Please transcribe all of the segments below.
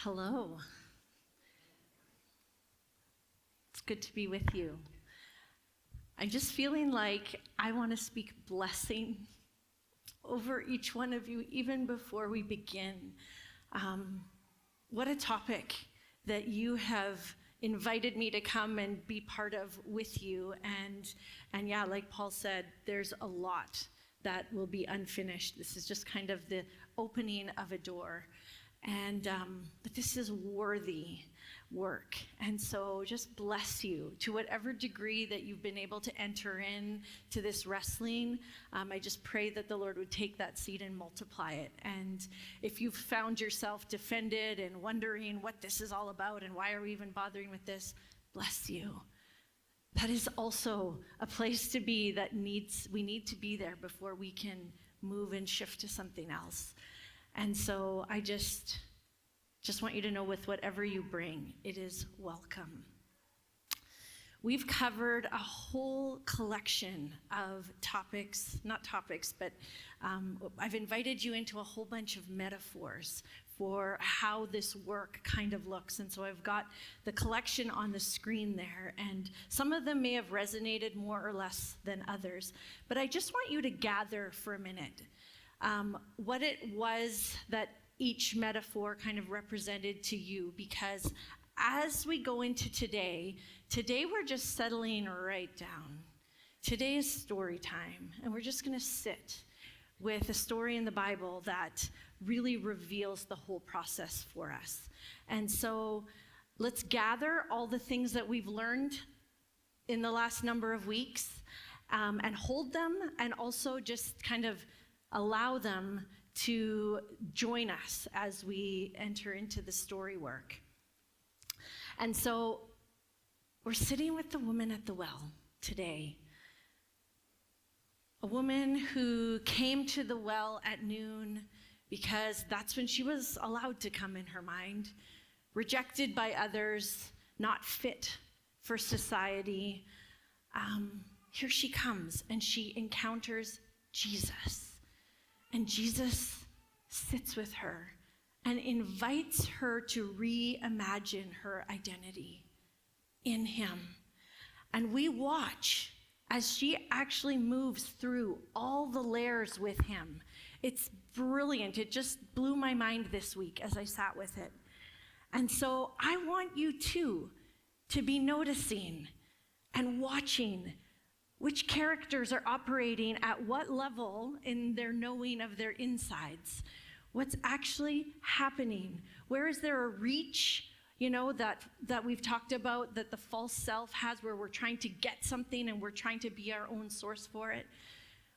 Hello. It's good to be with you. I'm just feeling like I want to speak blessing over each one of you, even before we begin. What a topic that you have invited me to come and be part of with you. And yeah, like Paul said, there's a lot that will be unfinished. This is just kind of the opening of a door. But this is worthy work. And so just bless you to whatever degree that you've been able to enter in to this wrestling. I just pray that the Lord would take that seed and multiply it. And if you've found yourself defended and wondering what this is all about and why are we even bothering with this, bless you. That is also a place to be that we need to be there before we can move and shift to something else. And so I just want you to know, with whatever you bring, it is welcome. We've covered a whole collection of topics, but I've invited you into a whole bunch of metaphors for how this work kind of looks. And so I've got the collection on the screen there, and some of them may have resonated more or less than others. But I just want you to gather for a minute what it was that each metaphor kind of represented to you, because as we go into today we're just settling right down. Today is story time, and we're just going to sit with a story in the Bible that really reveals the whole process for us. And so let's gather all the things that we've learned in the last number of weeks and hold them, and also just kind of allow them to join us as we enter into the story work. And so we're sitting with the woman at the well today. A woman who came to the well at noon because that's when she was allowed to come in her mind, rejected by others, not fit for society. Here she comes and she encounters Jesus. And Jesus sits with her and invites her to reimagine her identity in him. And we watch as she actually moves through all the layers with him. It's brilliant. It just blew my mind this week as I sat with it. And so I want you too to be noticing and watching which characters are operating at what level in their knowing of their insides. What's actually happening? Where is there a reach, that we've talked about, that the false self has, where we're trying to get something and we're trying to be our own source for it?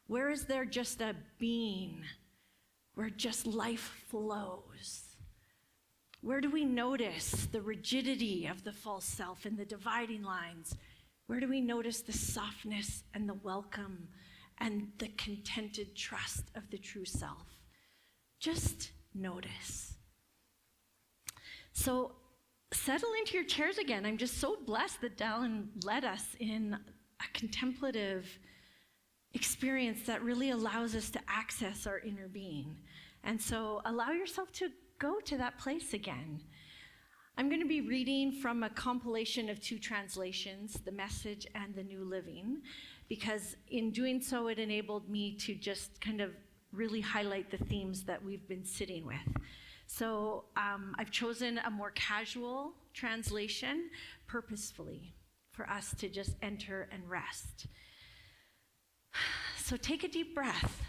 Where is there just a being where just life flows? Where do we notice the rigidity of the false self and the dividing lines? Where do we notice the softness and the welcome and the contented trust of the true self? Just notice. So settle into your chairs again. I'm just so blessed that Dallin led us in a contemplative experience that really allows us to access our inner being. And so allow yourself to go to that place again. I'm going to be reading from a compilation of two translations, the Message and the New Living, because in doing so, it enabled me to just kind of really highlight the themes that we've been sitting with. So I've chosen a more casual translation purposefully for us to just enter and rest. So take a deep breath.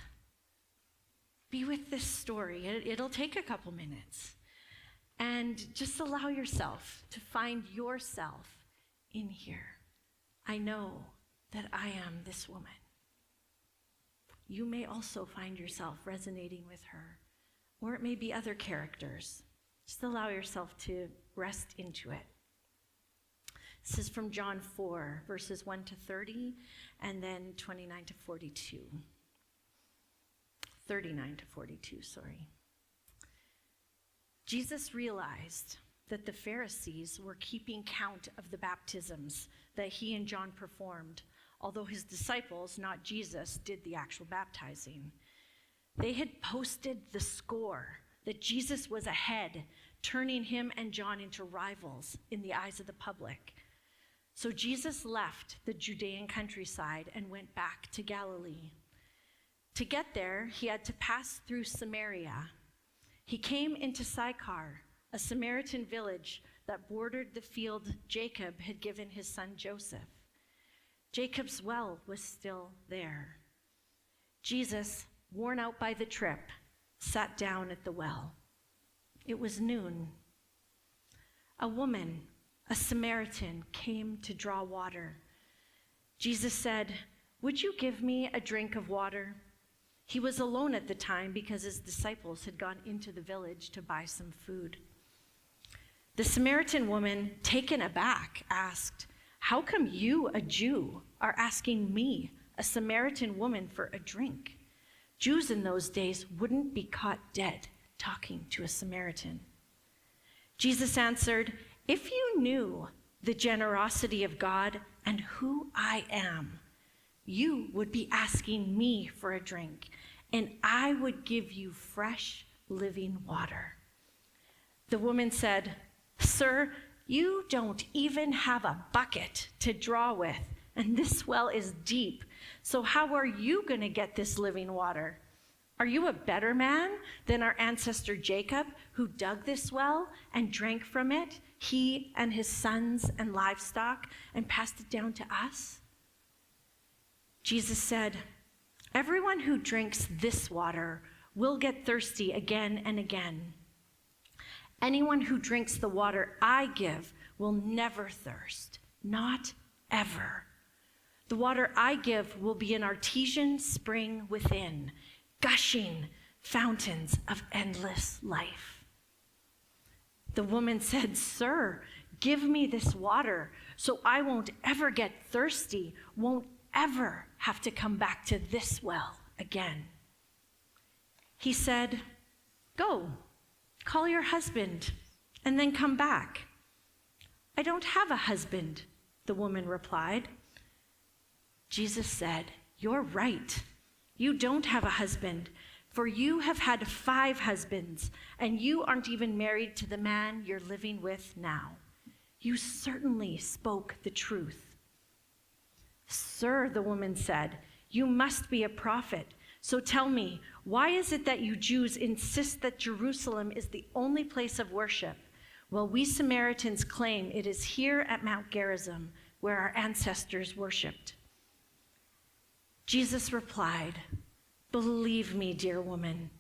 Be with this story. It'll take a couple minutes. And just allow yourself to find yourself in here. I know that I am this woman. You may also find yourself resonating with her, or it may be other characters. Just allow yourself to rest into it. This is from John 4, verses 1 to 30, and then 29 to 42. 39 to 42, sorry. Jesus realized that the Pharisees were keeping count of the baptisms that he and John performed, although his disciples, not Jesus, did the actual baptizing. They had posted the score that Jesus was ahead turning him and John into rivals in the eyes of the public. So Jesus left the Judean countryside and went back to Galilee. To get there, he had to pass through Samaria. He came into Sychar, a Samaritan village that bordered the field Jacob had given his son Joseph. Jacob's well was still there. Jesus, worn out by the trip, sat down at the well. It was noon. A woman, a Samaritan, came to draw water. Jesus said, "Would you give me a drink of water?" He was alone at the time because his disciples had gone into the village to buy some food. The Samaritan woman, taken aback, asked, "How come you, a Jew, are asking me, a Samaritan woman, for a drink?" Jews in those days wouldn't be caught dead talking to a Samaritan. Jesus answered, "If you knew the generosity of God and who I am, you would be asking me for a drink, and I would give you fresh, living water." The woman said, "Sir, you don't even have a bucket to draw with, and this well is deep. So how are you going to get this living water? Are you a better man than our ancestor Jacob, who dug this well and drank from it, he and his sons and livestock, and passed it down to us?" Jesus said, "Everyone who drinks this water will get thirsty again and again. Anyone who drinks the water I give will never thirst, not ever. The water I give will be an artesian spring within, gushing fountains of endless life." The woman said, "Sir, give me this water so I won't ever get thirsty, won't ever have to come back to this well again." He said, "Go, call your husband, and then come back." "I don't have a husband," the woman replied. Jesus said, "You're right. You don't have a husband, for you have had 5 husbands, and you aren't even married to the man you're living with now. You certainly spoke the truth." "Sir," the woman said, "you must be a prophet. So tell me, why is it that you Jews insist that Jerusalem is the only place of worship, while we Samaritans claim it is here at Mount Gerizim where our ancestors worshipped?" Jesus replied, "Believe me, dear woman,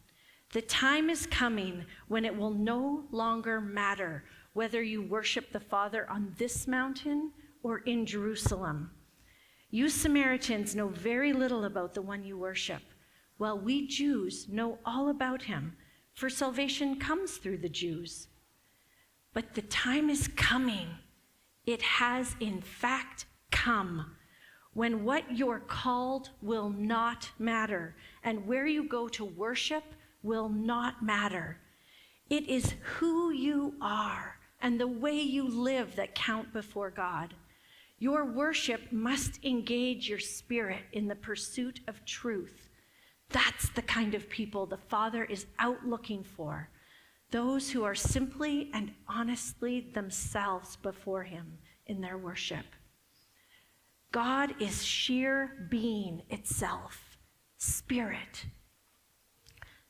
the time is coming when it will no longer matter whether you worship the Father on this mountain or in Jerusalem. You Samaritans know very little about the one you worship, while we Jews know all about him, for salvation comes through the Jews. But the time is coming, it has in fact come, when what you're called will not matter, and where you go to worship will not matter. It is who you are and the way you live that count before God. Your worship must engage your spirit in the pursuit of truth. That's the kind of people the Father is out looking for, those who are simply and honestly themselves before him in their worship. God is sheer being itself, spirit.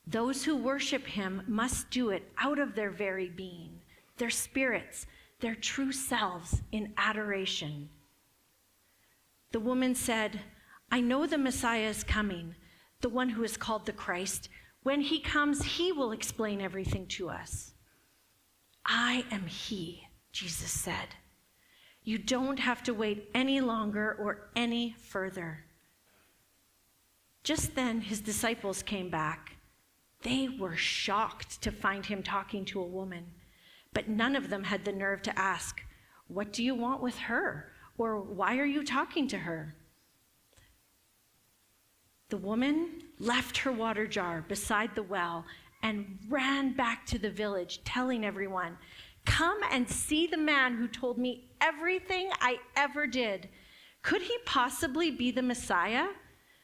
Those who worship him must do it out of their very being, their spirits, their true selves in adoration. The woman said, "I know the Messiah is coming, the one who is called the Christ. When he comes, he will explain everything to us." "I am he," Jesus said. "You don't have to wait any longer or any further." Just then, his disciples came back. They were shocked to find him talking to a woman, but none of them had the nerve to ask, "What do you want with her?" or "Why are you talking to her?" The woman left her water jar beside the well and ran back to the village, telling everyone, "Come and see the man who told me everything I ever did. Could he possibly be the Messiah?"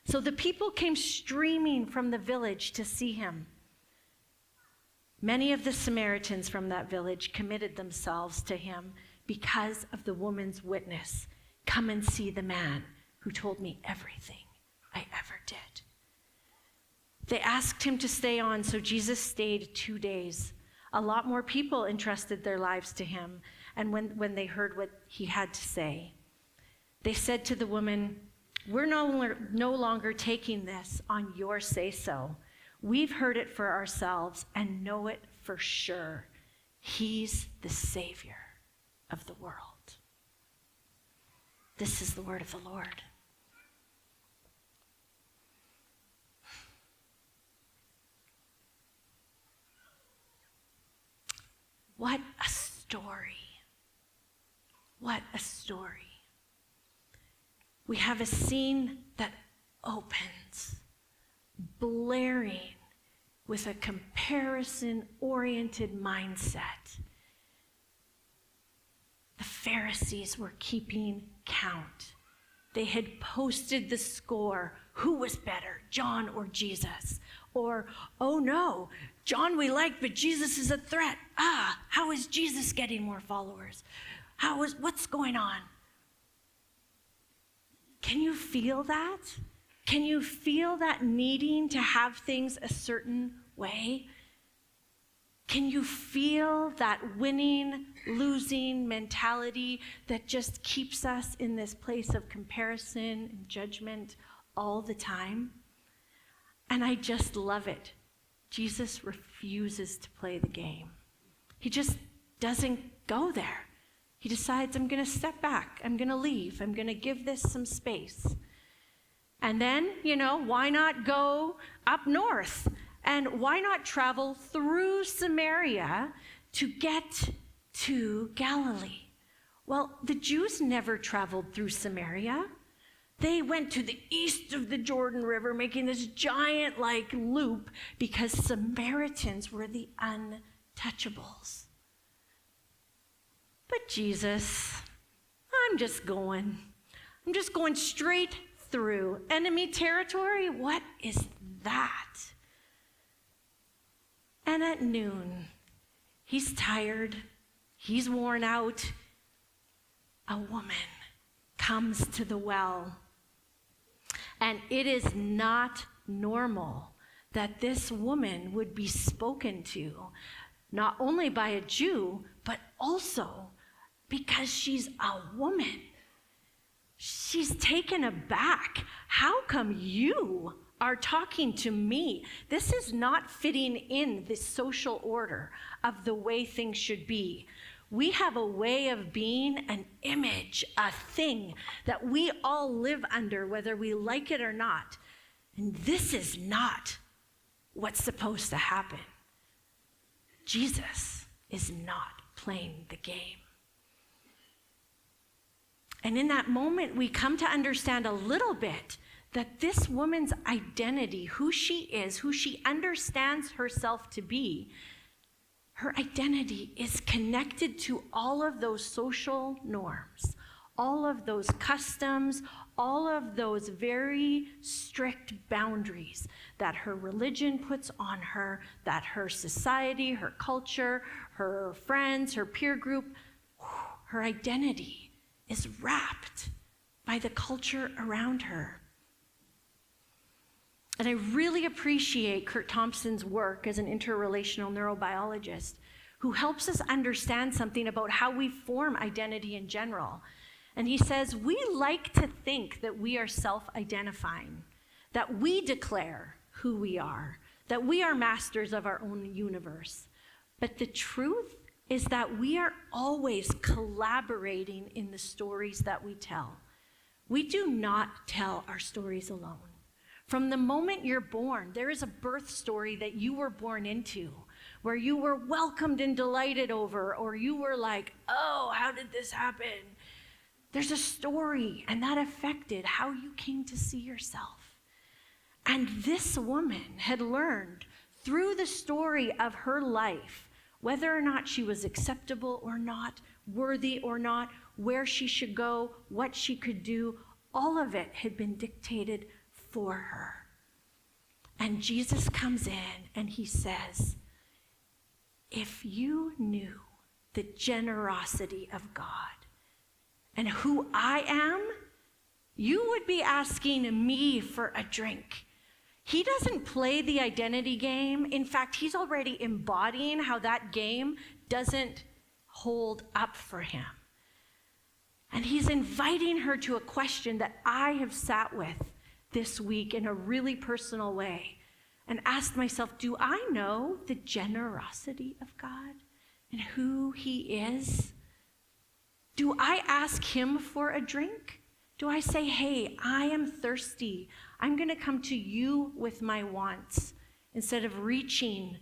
So the people came streaming from the village to see him. Many of the Samaritans from that village committed themselves to him because of the woman's witness. Come and see the man who told me everything I ever did. They asked him to stay on, so Jesus stayed 2 days. A lot more people entrusted their lives to him, and when they heard what he had to say, they said to the woman, we're no longer taking this on your say-so. We've heard it for ourselves and know it for sure. He's the Savior of the world. This is the word of the Lord. What a story. What a story. We have a scene that opens, blaring with a comparison-oriented mindset. The Pharisees were keeping count. They had posted the score. Who was better, John or Jesus? Or, oh no, John we like, but Jesus is a threat. How is Jesus getting more followers? What's going on? Can you feel that? Can you feel that needing to have things a certain way? Can you feel that winning, losing mentality that just keeps us in this place of comparison and judgment all the time? And I just love it. Jesus refuses to play the game. He just doesn't go there. He decides, I'm going to step back. I'm going to leave. I'm going to give this some space. And then, why not go up north? And why not travel through Samaria to get to Galilee? Well, the Jews never traveled through Samaria. They went to the east of the Jordan River, making this giant loop because Samaritans were the untouchables. But Jesus, I'm just going straight through enemy territory. What is that? And at noon, he's tired, he's worn out. A woman comes to the well. And it is not normal that this woman would be spoken to, not only by a Jew, but also because she's a woman. She's taken aback. How come you are talking to me? This is not fitting in the social order of the way things should be. We have a way of being, an image, a thing that we all live under, whether we like it or not. And this is not what's supposed to happen. Jesus is not playing the game. And in that moment, we come to understand a little bit that this woman's identity, who she is, who she understands herself to be, her identity is connected to all of those social norms, all of those customs, all of those very strict boundaries that her religion puts on her, that her society, her culture, her friends, her peer group, her identity is wrapped by the culture around her. And I really appreciate Kurt Thompson's work as an interrelational neurobiologist who helps us understand something about how we form identity in general. And he says, we like to think that we are self-identifying, that we declare who we are, that we are masters of our own universe. But the truth is that we are always collaborating in the stories that we tell. We do not tell our stories alone. From the moment you're born, there is a birth story that you were born into, where you were welcomed and delighted over, or you were like, oh, how did this happen? There's a story, and that affected how you came to see yourself. And this woman had learned through the story of her life, whether or not she was acceptable or not, worthy or not, where she should go, what she could do, all of it had been dictated for her. And Jesus comes in and he says, if you knew the generosity of God and who I am, you would be asking me for a drink. He doesn't play the identity game. In fact, he's already embodying how that game doesn't hold up for him. And he's inviting her to a question that I have sat with this week in a really personal way and asked myself, do I know the generosity of God and who he is? Do I ask him for a drink? Do I say, hey, I am thirsty. I'm going to come to you with my wants instead of reaching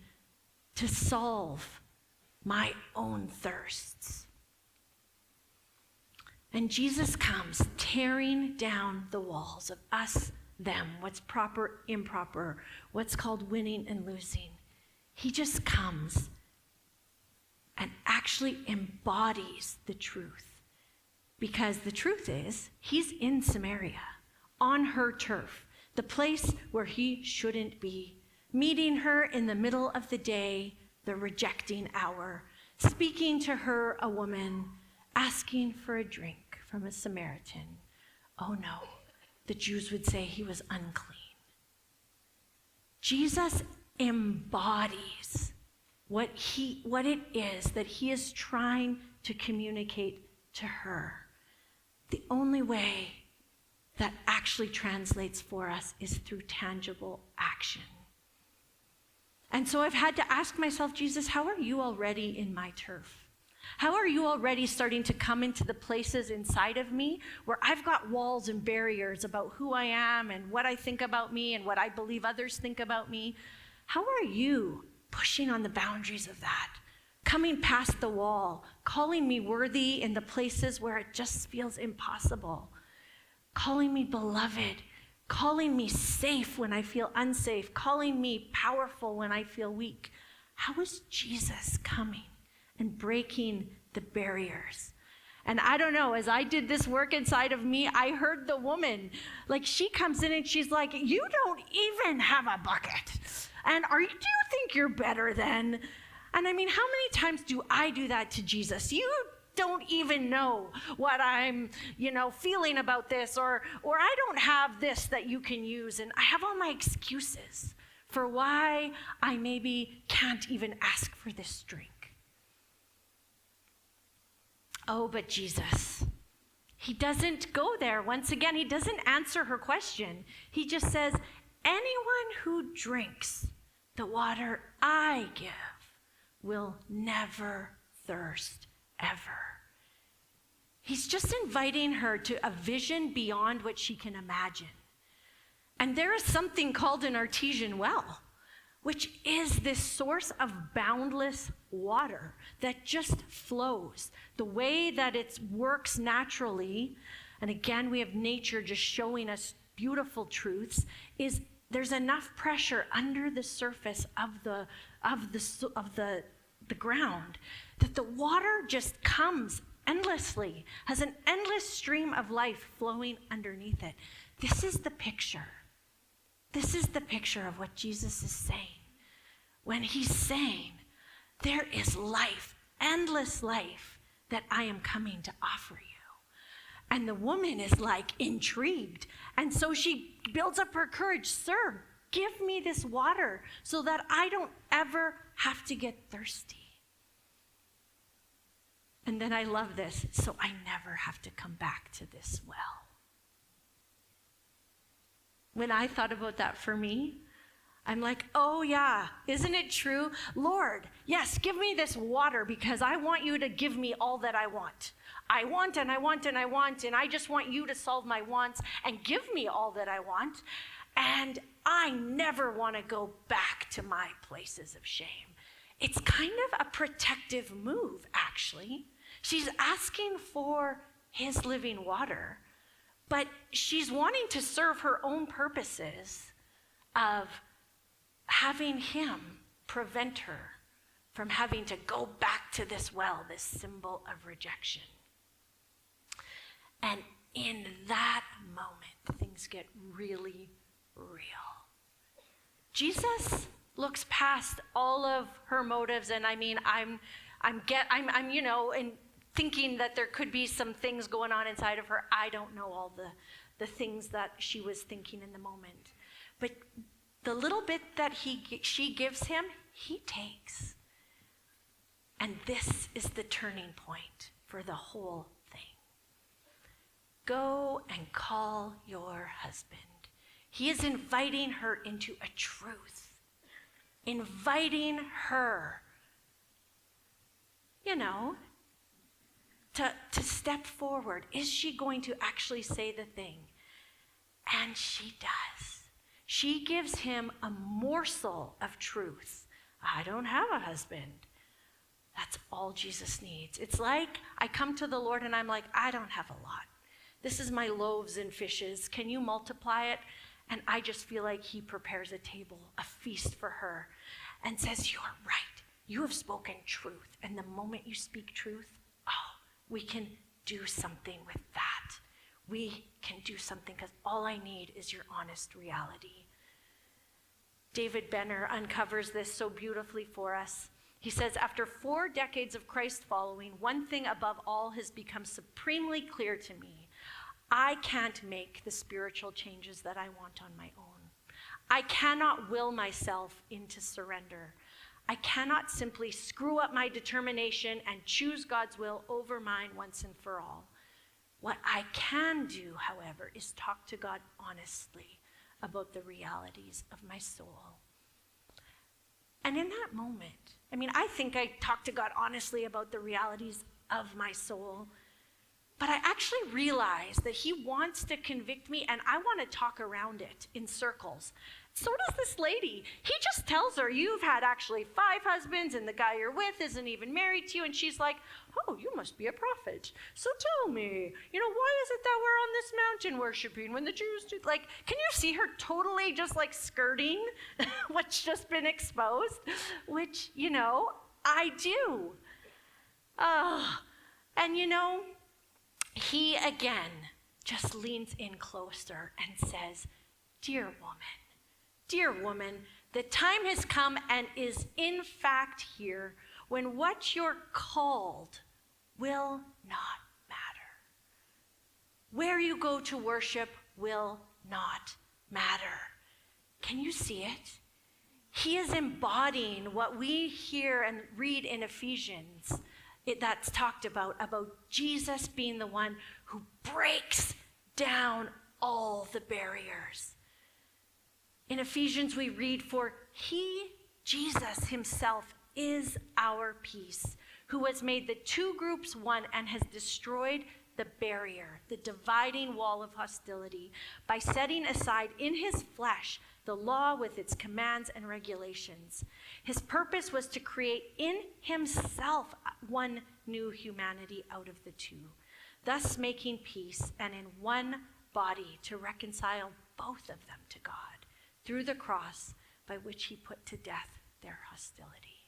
to solve my own thirsts? And Jesus comes tearing down the walls of us, them, what's proper, improper, what's called winning and losing. He just comes and actually embodies the truth. Because the truth is, he's in Samaria, on her turf, the place where he shouldn't be, meeting her in the middle of the day, the rejecting hour, speaking to her, a woman, asking for a drink from a Samaritan. Oh no, the Jews would say he was unclean. Jesus embodies what it is that he is trying to communicate to her. The only way that actually translates for us is through tangible action. And so I've had to ask myself, Jesus, how are you already in my turf? How are you already starting to come into the places inside of me where I've got walls and barriers about who I am and what I think about me and what I believe others think about me? How are you pushing on the boundaries of that? Coming past the wall, calling me worthy in the places where it just feels impossible, calling me beloved, calling me safe when I feel unsafe, calling me powerful when I feel weak. How is Jesus coming and breaking the barriers? And I don't know, as I did this work inside of me, I heard the woman, like she comes in and she's like, you don't even have a bucket. And do you think you're better than? And I mean, how many times do I do that to Jesus? You don't even know what I'm, feeling about this, or I don't have this that you can use. And I have all my excuses for why I maybe can't even ask for this drink. Oh, but Jesus, he doesn't go there. Once again, he doesn't answer her question. He just says, anyone who drinks the water I give will never thirst ever. He's just inviting her to a vision beyond what she can imagine. And there is something called an artesian well, which is this source of boundless water that just flows. The way that it works naturally, and again, we have nature just showing us beautiful truths, is there's enough pressure under the surface of the ground that the water just comes endlessly, has an endless stream of life flowing underneath it. This is the picture. This is the picture of what Jesus is saying when he's saying, there is life, endless life, that I am coming to offer you. And the woman is like intrigued. And so she builds up her courage. Sir, give me this water so that I don't ever have to get thirsty. And then I love this, so I never have to come back to this well. When I thought about that for me, I'm like, oh yeah, isn't it true? Lord, yes, give me this water because I want you to give me all that I want. I want and I want and I want, and I just want you to solve my wants and give me all that I want. And I never want to go back to my places of shame. It's kind of a protective move, actually. She's asking for his living water, but she's wanting to serve her own purposes of having him prevent her from having to go back to this well, this symbol of rejection. And in that moment, things get really real. Jesus looks past all of her motives. And I mean, I'm and thinking that there could be some things going on inside of her. I don't know all the things that she was thinking in the moment. But the little bit that she gives him, he takes. And this is the turning point for the whole thing. Go and call your husband. He is inviting her into a truth. Inviting her, to step forward. Is she going to actually say the thing? And she does. She gives him a morsel of truth. I don't have a husband. That's all Jesus needs. It's like I come to the Lord and I'm like, I don't have a lot. This is my loaves and fishes. Can you multiply it? And I just feel like he prepares a table, a feast for her, and says, you're right. You have spoken truth. And the moment you speak truth, we can do something with that. We can do something because all I need is your honest reality. David Benner uncovers this so beautifully for us. He says, after 4 decades of Christ following, one thing above all has become supremely clear to me. I can't make the spiritual changes that I want on my own. I cannot will myself into surrender. I cannot simply screw up my determination and choose God's will over mine once and for all. What I can do, however, is talk to God honestly about the realities of my soul. And in that moment, I think I talked to God honestly about the realities of my soul, but I actually realized that he wants to convict me and I want to talk around it in circles. So does this lady. He just tells her, you've had actually 5 husbands and the guy you're with isn't even married to you. And she's like, oh, you must be a prophet. So tell me, why is it that we're on this mountain worshiping when the Jews do? Like, can you see her totally just like skirting what's just been exposed? Which, I do. And he again just leans in closer and says, dear woman, the time has come and is in fact here when what you're called will not matter. Where you go to worship will not matter. Can you see it? He is embodying what we hear and read in Ephesians that's talked about Jesus being the one who breaks down all the barriers. In Ephesians, we read, for he, Jesus himself, is our peace, who has made the 2 groups one and has destroyed the barrier, the dividing wall of hostility, by setting aside in his flesh the law with its commands and regulations. His purpose was to create in himself one new humanity out of the 2, thus making peace, and in one body to reconcile both of them to God through the cross by which he put to death their hostility.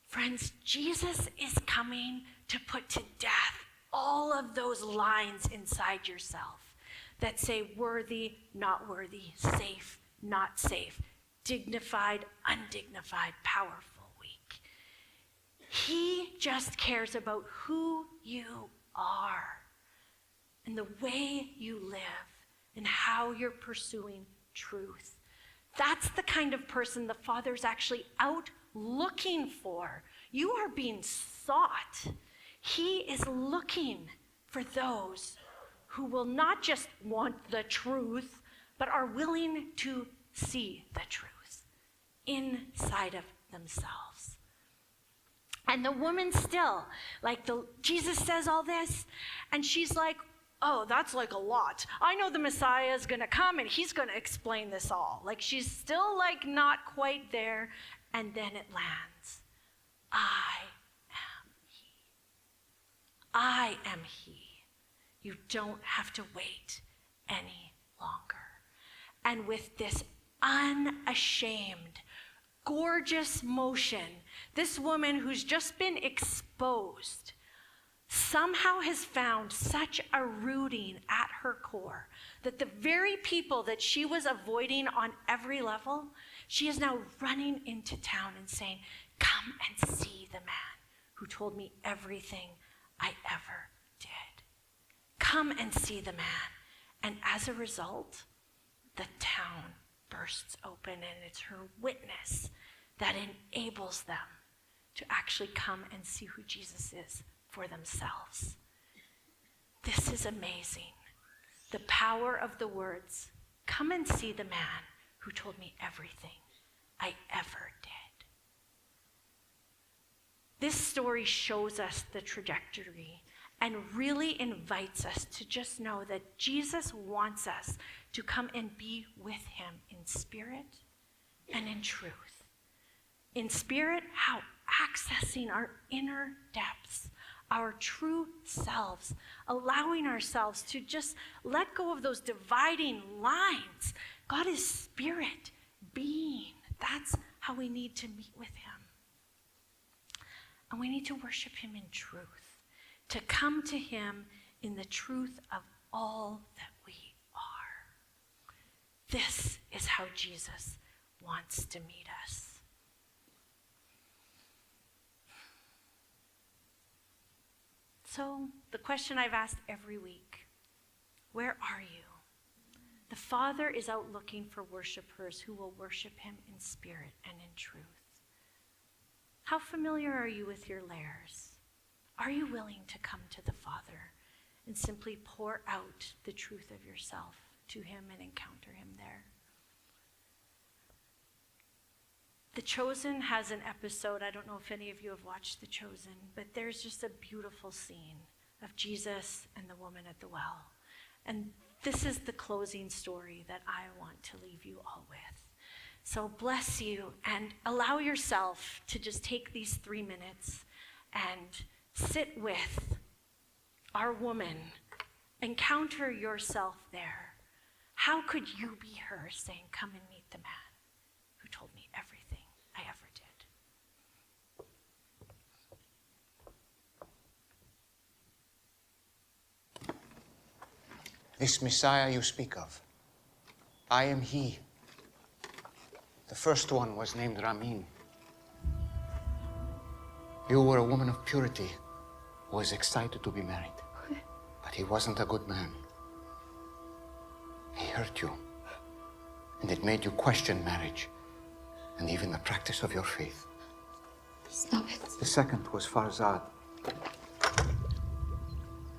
Friends, Jesus is coming to put to death all of those lines inside yourself that say worthy, not worthy, safe, not safe, dignified, undignified, powerful, weak. He just cares about who you are and the way you live and how you're pursuing truth. That's the kind of person the Father's actually out looking for. You are being sought. He is looking for those who will not just want the truth, but are willing to see the truth inside of themselves. And the woman still, Jesus says all this, and she's like, oh, that's like a lot. I know the Messiah is going to come and he's going to explain this all. She's still not quite there. And then it lands. I am he. I am he. You don't have to wait any longer. And with this unashamed, gorgeous motion, this woman who's just been exposed somehow has found such a rooting at her core that the very people that she was avoiding on every level, she is now running into town and saying, come and see the man who told me everything I ever did. Come and see the man. And as a result, the town bursts open, and it's her witness that enables them to actually come and see who Jesus is for themselves. This is amazing. The power of the words, come and see the man who told me everything I ever did. This story shows us the trajectory and really invites us to just know that Jesus wants us to come and be with him in spirit and in truth. In spirit, how accessing our inner depths, our true selves, allowing ourselves to just let go of those dividing lines. God is spirit, being. That's how we need to meet with him. And we need to worship him in truth, to come to him in the truth of all that we are. This is how Jesus wants to meet us. So, the question I've asked every week, where are you? The Father is out looking for worshipers who will worship him in spirit and in truth. How familiar are you with your layers? Are you willing to come to the Father and simply pour out the truth of yourself to him and encounter him there? The Chosen has an episode, I don't know if any of you have watched The Chosen, but there's just a beautiful scene of Jesus and the woman at the well. And this is the closing story that I want to leave you all with. So bless you, and allow yourself to just take these 3 minutes and sit with our woman. Encounter yourself there. How could you be her saying, come and meet the man who told me everything I ever did? This Messiah you speak of, I am he. The first one was named Ramin. You were a woman of purity who was excited to be married. But he wasn't a good man. He hurt you. And it made you question marriage and even the practice of your faith. Stop it. The second was Farzad.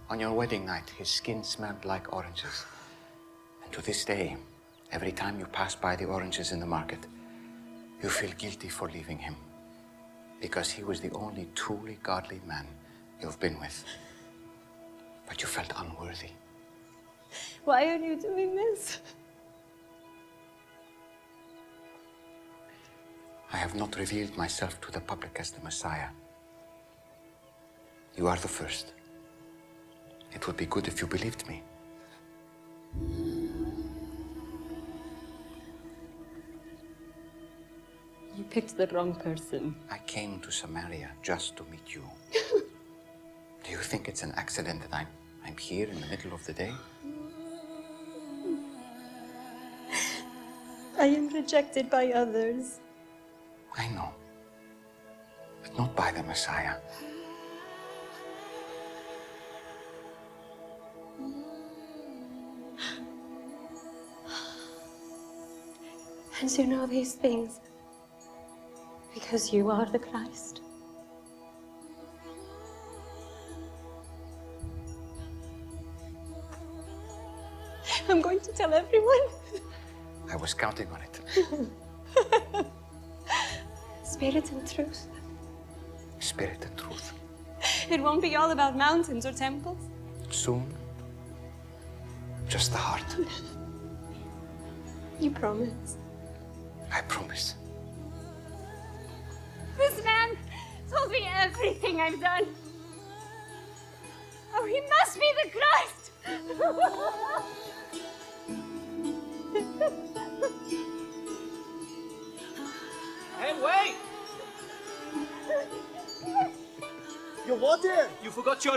On your wedding night, his skin smelled like oranges. And to this day, every time you pass by the oranges in the market, you feel guilty for leaving him, because he was the only truly godly man you've been with. But you felt unworthy. Why are you doing this? I have not revealed myself to the public as the Messiah. You are the first. It would be good if you believed me. You picked the wrong person. I came to Samaria just to meet you. Do you think it's an accident that I'm here in the middle of the day? I am rejected by others. I know, but not by the Messiah. And you know these things because you are the Christ. I'm going to tell everyone. I was counting on it. Spirit and truth. Spirit and truth. It won't be all about mountains or temples. Soon, just the heart. You promise. I promise. This man told me everything I've done. Oh, he must be the Christ! Hey, wait! Your what, dear? You forgot your